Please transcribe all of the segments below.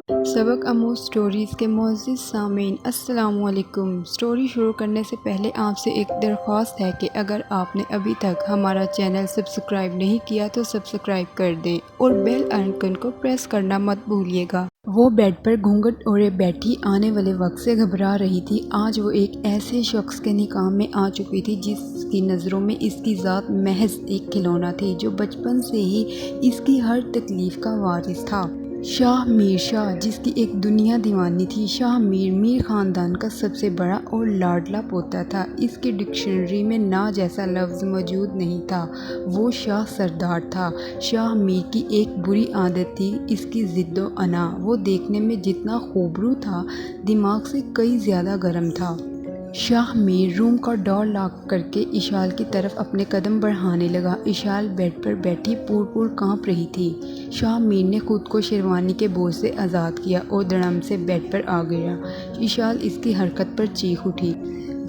سبق آموز سٹوریز کے معزز سامعین السلام علیکم۔ سٹوری شروع کرنے سے پہلے آپ سے ایک درخواست ہے کہ اگر آپ نے ابھی تک ہمارا چینل سبسکرائب نہیں کیا تو سبسکرائب کر دیں اور بیل آئیکن کو پریس کرنا مت بھولیے گا۔ وہ بیڈ پر گھونگھٹ اوڑھے بیٹھی آنے والے وقت سے گھبرا رہی تھی۔ آج وہ ایک ایسے شخص کے نکاح میں آ چکی تھی جس کی نظروں میں اس کی ذات محض ایک کھلونا تھی، جو بچپن سے ہی اس کی ہر تکلیف کا وارث تھا۔ شاہ میر شاہ، جس کی ایک دنیا دیوانی تھی۔ شاہ میر خاندان کا سب سے بڑا اور لاڈلا پوتا تھا۔ اس کی ڈکشنری میں نا جیسا لفظ موجود نہیں تھا۔ وہ شاہ سردار تھا۔ شاہ میر کی ایک بری عادت تھی، اس کی ضد و انا۔ وہ دیکھنے میں جتنا خوبرو تھا، دماغ سے کئی زیادہ گرم تھا۔ شاہ میر روم کا ڈور لاک کر کے اشال کی طرف اپنے قدم بڑھانے لگا۔ اشال بیڈ پر بیٹھی پور کانپ رہی تھی۔ شاہ میر نے خود کو شیروانی کے بوجھ سے آزاد کیا اور دڑم سے بیڈ پر آ گیا۔ اشال اس کی حرکت پر چیخ اٹھی۔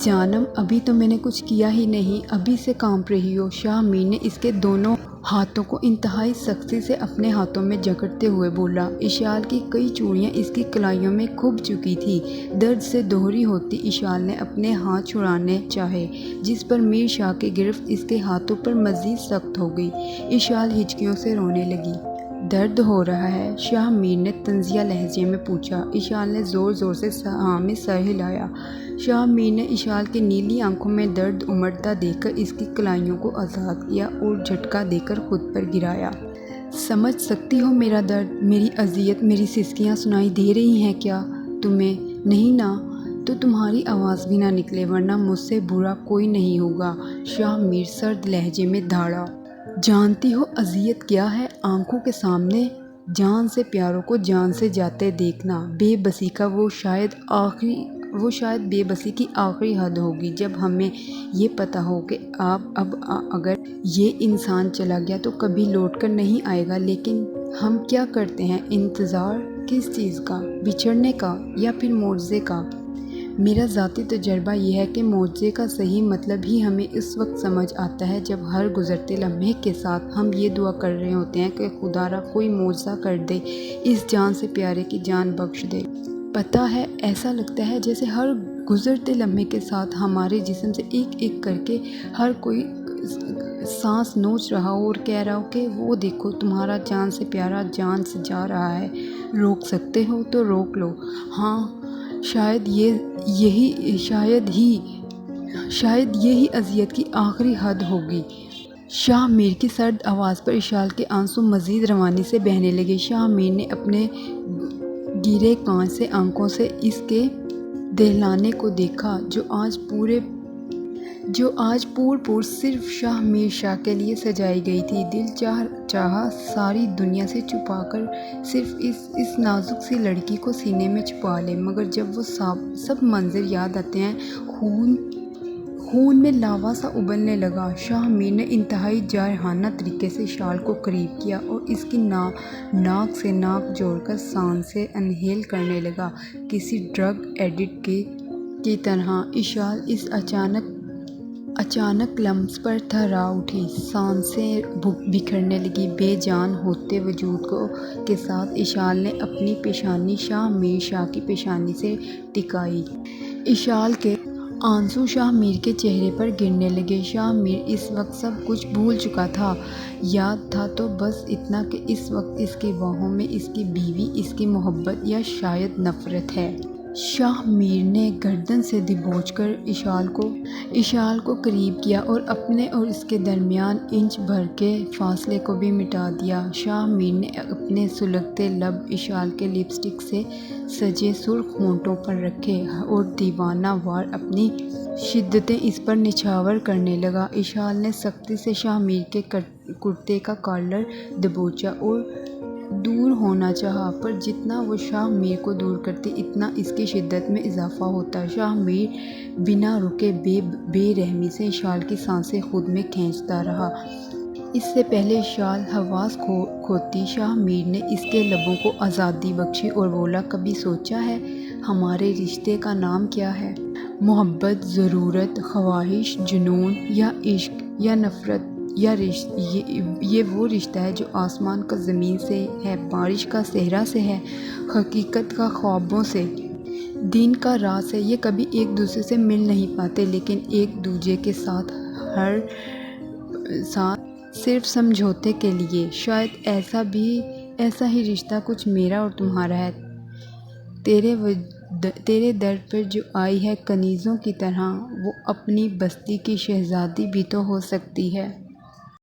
جانم، ابھی تو میں نے کچھ کیا ہی نہیں، ابھی سے کانپ رہی ہو۔ شاہ میر نے اس کے دونوں ہاتھوں کو انتہائی سختی سے اپنے ہاتھوں میں جکڑتے ہوئے بولا۔ اشال کی کئی چوڑیاں اس کی کلائیوں میں کھب چکی تھی۔ درد سے دوہری ہوتی اشال نے اپنے ہاتھ چھڑانے چاہے، جس پر میر شاہ کی گرفت اس کے ہاتھوں پر مزید سخت ہو گئی۔ اشال ہچکیوں سے رونے لگی۔ درد ہو رہا ہے؟ شاہ میر نے طنزیہ لہجے میں پوچھا۔ اشال نے زور زور سے ہاں میں سر ہلایا۔ شاہ میر نے اشال کی نیلی آنکھوں میں درد امڑتا دیکھ کر اس کی کلائیوں کو آزاد کیا اور جھٹکا دے کر خود پر گرایا۔ سمجھ سکتی ہو میرا درد، میری اذیت، میری سسکیاں سنائی دے رہی ہیں کیا تمہیں؟ نہیں نا؟ تو تمہاری آواز بھی نہ نکلے، ورنہ مجھ سے برا کوئی نہیں ہوگا۔ شاہ میر سرد لہجے میں دھاڑا۔ جانتی ہو اذیت کیا ہے؟ آنکھوں کے سامنے جان سے پیاروں کو جان سے جاتے دیکھنا۔ بے بسی کا وہ شاید بے بسی کی آخری حد ہوگی، جب ہمیں یہ پتہ ہو کہ اب اگر یہ انسان چلا گیا تو کبھی لوٹ کر نہیں آئے گا، لیکن ہم کیا کرتے ہیں؟ انتظار کس چیز کا؟ بچھڑنے کا یا پھر معجزے کا؟ میرا ذاتی تجربہ یہ ہے کہ معجزے کا صحیح مطلب ہی ہمیں اس وقت سمجھ آتا ہے جب ہر گزرتے لمحے کے ساتھ ہم یہ دعا کر رہے ہوتے ہیں کہ خدا را کوئی معجزہ کر دے، اس جان سے پیارے کی جان بخش دے۔ پتہ ہے، ایسا لگتا ہے جیسے ہر گزرتے لمحے کے ساتھ ہمارے جسم سے ایک ایک کر کے ہر کوئی سانس نوچ رہا ہو اور کہہ رہا ہو کہ وہ دیکھو تمہارا جان سے پیارا جان سے جا رہا ہے، روک سکتے ہو تو روک لو۔ ہاں، شاید یہی اذیت کی آخری حد ہوگی۔ شاہ میر کی سرد آواز پر اشال کے آنسو مزید روانی سے بہنے لگے۔ شاہ میر نے اپنے گرے کانچ سے آنکھوں سے اس کے دہلانے کو دیکھا، جو آج پور صرف شاہ میر شاہ کے لیے سجائی گئی تھی۔ دل چاہا ساری دنیا سے چھپا کر صرف اس نازک سی لڑکی کو سینے میں چھپا لے، مگر جب وہ سب منظر یاد آتے ہیں، خون میں لاوا سا ابلنے لگا۔ شاہ میر نے انتہائی جارحانہ طریقے سے اشال کو قریب کیا اور اس کی ناک سے ناک جوڑ کر سانسیں انہیل کرنے لگا، کسی ڈرگ ایڈکٹ کی طرح۔ اشال اس اچانک لمس پر تھرا اٹھی، سانسیں بکھرنے لگی۔ بے جان ہوتے وجود کے ساتھ اشال نے اپنی پیشانی شاہ میر شاہ کی پیشانی سے ٹکائی۔ اشال کے آنسو شاہ میر کے چہرے پر گرنے لگے۔ شاہ میر اس وقت سب کچھ بھول چکا تھا۔ یاد تھا تو بس اتنا کہ اس وقت اس کی باہوں میں اس کی بیوی، اس کی محبت یا شاید نفرت ہے۔ شاہ میر نے گردن سے دبوچ کر اشال کو قریب کیا اور اپنے اور اس کے درمیان انچ بھر کے فاصلے کو بھی مٹا دیا۔ شاہ میر نے اپنے سلگتے لب اشال کے لپسٹک سے سجے سرخ ہونٹوں پر رکھے اور دیوانہ وار اپنی شدتیں اس پر نچھاور کرنے لگا۔ اشال نے سختی سے شاہ میر کے کرتے کا کالر دبوچا اور دور ہونا چاہا، پر جتنا وہ شاہ میر کو دور کرتی اتنا اس کی شدت میں اضافہ ہوتا۔ شاہ میر بنا رکے بے رحمی سے اشال کی سانسیں خود میں کھینچتا رہا۔ اس سے پہلے اشال حواس کھوتی شاہ میر نے اس کے لبوں کو آزادی بخشی اور بولا، کبھی سوچا ہے ہمارے رشتے کا نام کیا ہے؟ محبت، ضرورت، خواہش، جنون یا عشق یا نفرت؟ یہ وہ رشتہ ہے جو آسمان کا زمین سے ہے، بارش کا صحرا سے ہے، حقیقت کا خوابوں سے، دین کا راز ہے۔ یہ کبھی ایک دوسرے سے مل نہیں پاتے لیکن ایک دوسرے کے ساتھ صرف سمجھوتے کے لیے۔ شاید ایسا ہی رشتہ کچھ میرا اور تمہارا ہے۔ تیرے در پر جو آئی ہے کنیزوں کی طرح، وہ اپنی بستی کی شہزادی بھی تو ہو سکتی ہے۔